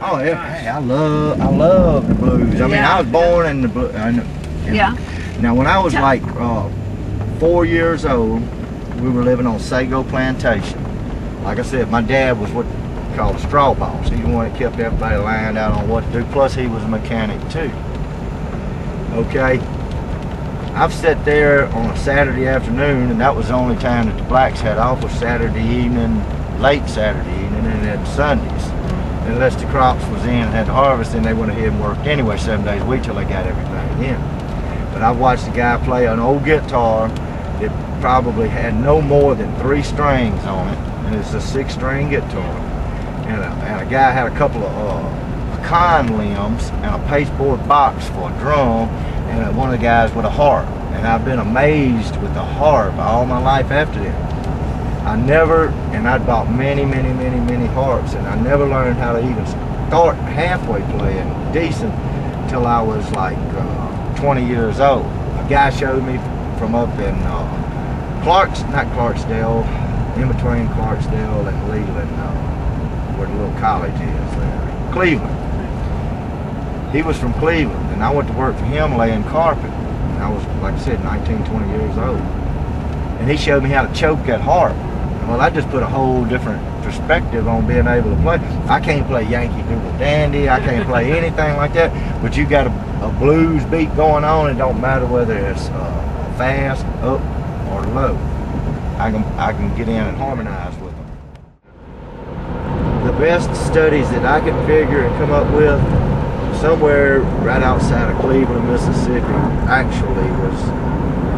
Oh yeah, hey, I love the blues. I mean, I was born in the blues. Yeah. Now, when I was like 4 years old, we were living on Sago Plantation. Like I said, my dad was what called a straw boss. He's the one that kept everybody lined out on what to do. Plus, he was a mechanic too. Okay. I've sat there on a Saturday afternoon, and that was the only time that the blacks had off, was Saturday evening, late Saturday evening, and then Sundays. Unless the crops was in and had to harvest, then they went ahead and worked anyway 7 days a week till they got everything in. But I watched a guy play an old guitar that probably had no more than 3 strings on it, and it's a 6-string guitar. And a guy had a couple of pecan limbs and a pasteboard box for a drum, and one of the guys with a harp. And I've been amazed with the harp all my life after that. I'd bought many harps, and I never learned how to even start halfway playing decent until I was like 20 years old. A guy showed me from up in Clarksdale, in between Clarksdale and Leland, where the little college is there, Cleveland. He was from Cleveland, and I went to work for him laying carpet. And I was, like I said, 19, 20 years old. And he showed me how to choke that harp. Well, I just put a whole different perspective on being able to play. I can't play Yankee Doodle Dandy, I can't play anything like that, but you got a blues beat going on, it don't matter whether it's fast, up, or low. I can get in and harmonize with them. The best studies that I could figure and come up with, somewhere right outside of Cleveland, Mississippi, actually was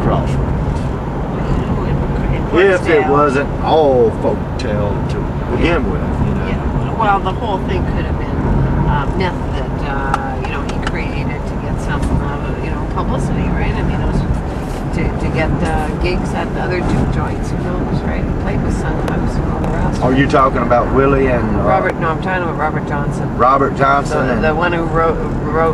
Crossroads. If it wasn't all folk tale to begin with, you know. Yeah. Well, the whole thing could have been myth that you know, he created to get some you know, publicity, right? I mean, it was to get gigs at the other juke joints. Who knows, right? He played with Sunhouse and all the rest. Are you talking about Willie and Robert? No, I'm talking about Robert Johnson. Robert Johnson, the one who wrote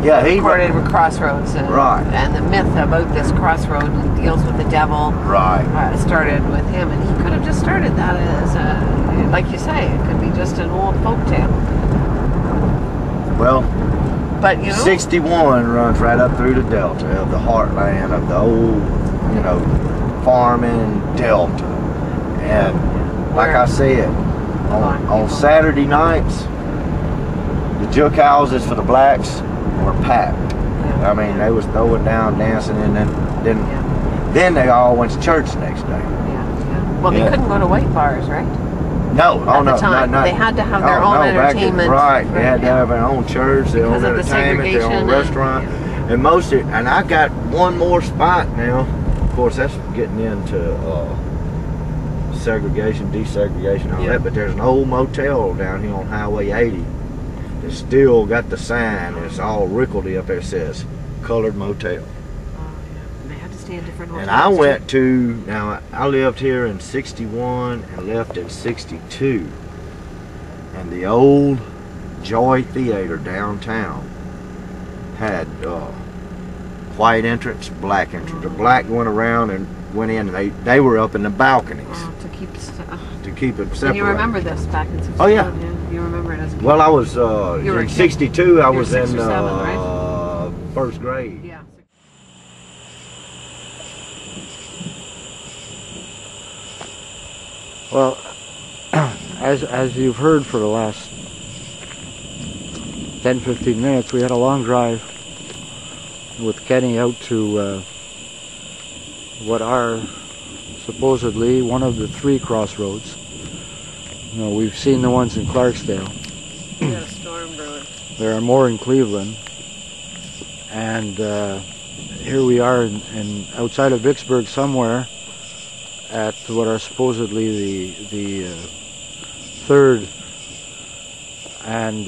recorded with Crossroads, right? And the myth about this Crossroad deals with the devil, right? Started with him, and he could have just started that as a, like you say, it could be just an old folk tale. Well, but you know, 61 runs right up through the delta of the heartland of the old, you know, farming delta, and like I said, on Saturday nights, the juke houses for the blacks were packed. I mean, they was throwing down, dancing, and then they all went to church the next day. Yeah. Well, they couldn't go to white bars, right? No, At the time, they had to have their own entertainment. They had to have their own church, their own entertainment, their own restaurant, and most of it. And I got one more spot now. Of course, that's getting into segregation, desegregation, all that. But there's an old motel down here on Highway 80 that's still got the sign. It's all wrinkledy up there. It says "Colored Motel." Different and I went to, now I lived here in 61 and left in 62, and the old Joy Theater downtown had white entrance, black entrance. The black went around and went in, and they were up in the balconies to keep it separated. And you remember this back in 61? Oh yeah. You remember it as a kid. Well, I was in 62. I was in 6 or 7, right? First grade. Yeah. Well, as you've heard for the last 10-15 minutes, we had a long drive with Kenny out to what are supposedly one of the 3 crossroads. You know, we've seen the ones in Clarksdale. Yeah, storm brewing. There are more in Cleveland, and here we are in outside of Vicksburg somewhere, at what are supposedly the 3rd and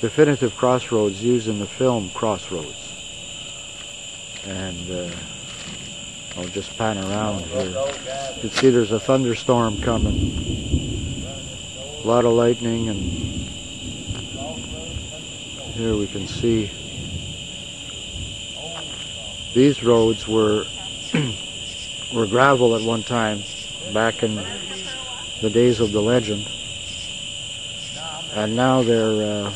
definitive crossroads used in the film Crossroads. And I'll just pan around here. You can see there's a thunderstorm coming. A lot of lightning, and here we can see these roads were gravel at one time, back in the days of the legend. And now they're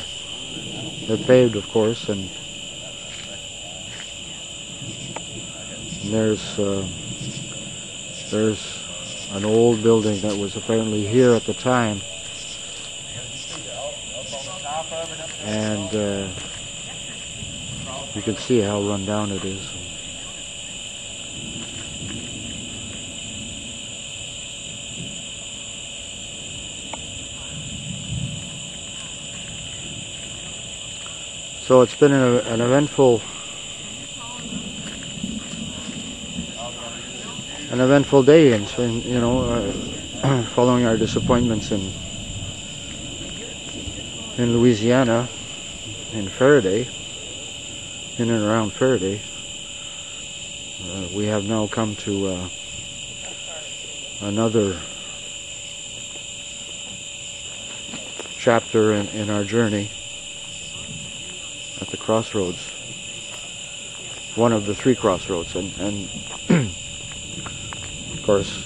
paved, of course, and there's an old building that was apparently here at the time, and you can see how run down it is. So it's been an eventful day, and you know, following our disappointments in Louisiana, in Faraday, in and around Faraday, we have now come to another chapter in our journey at the Crossroads, one of the three crossroads, and of course,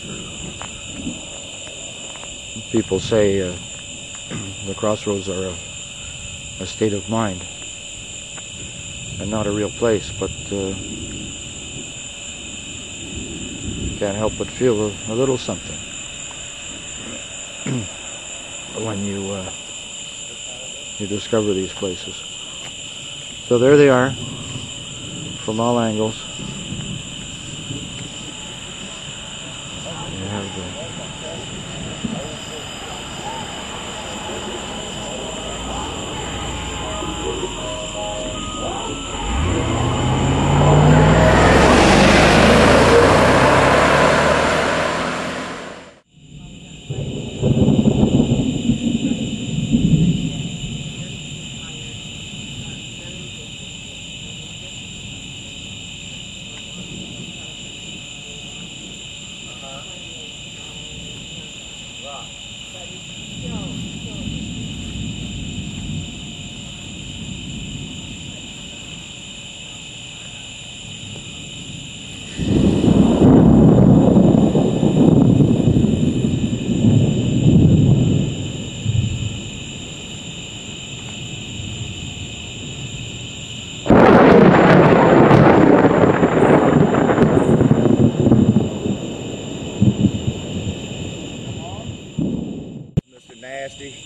people say the crossroads are a state of mind and not a real place, but can't help but feel a little something when you discover these places. So there they are, from all angles. You have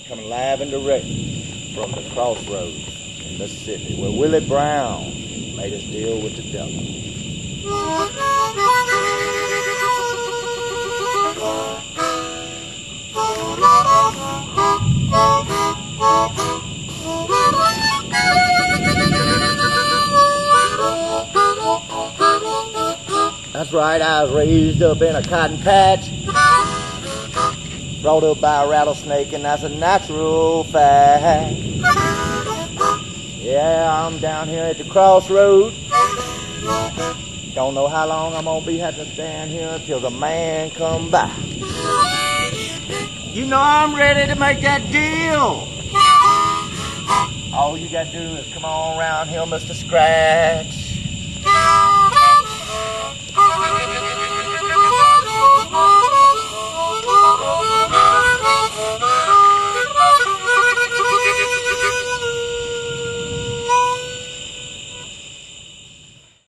coming live and direct from the Crossroads in Mississippi, where Willie Brown made his deal with the devil. That's right, I was raised up in a cotton patch, brought up by a rattlesnake, and that's a natural fact. Yeah, I'm down here at the crossroads. Don't know how long I'm gonna be having to stand here until the man come by. You know I'm ready to make that deal. All you gotta do is come on around here, Mr. Scratch.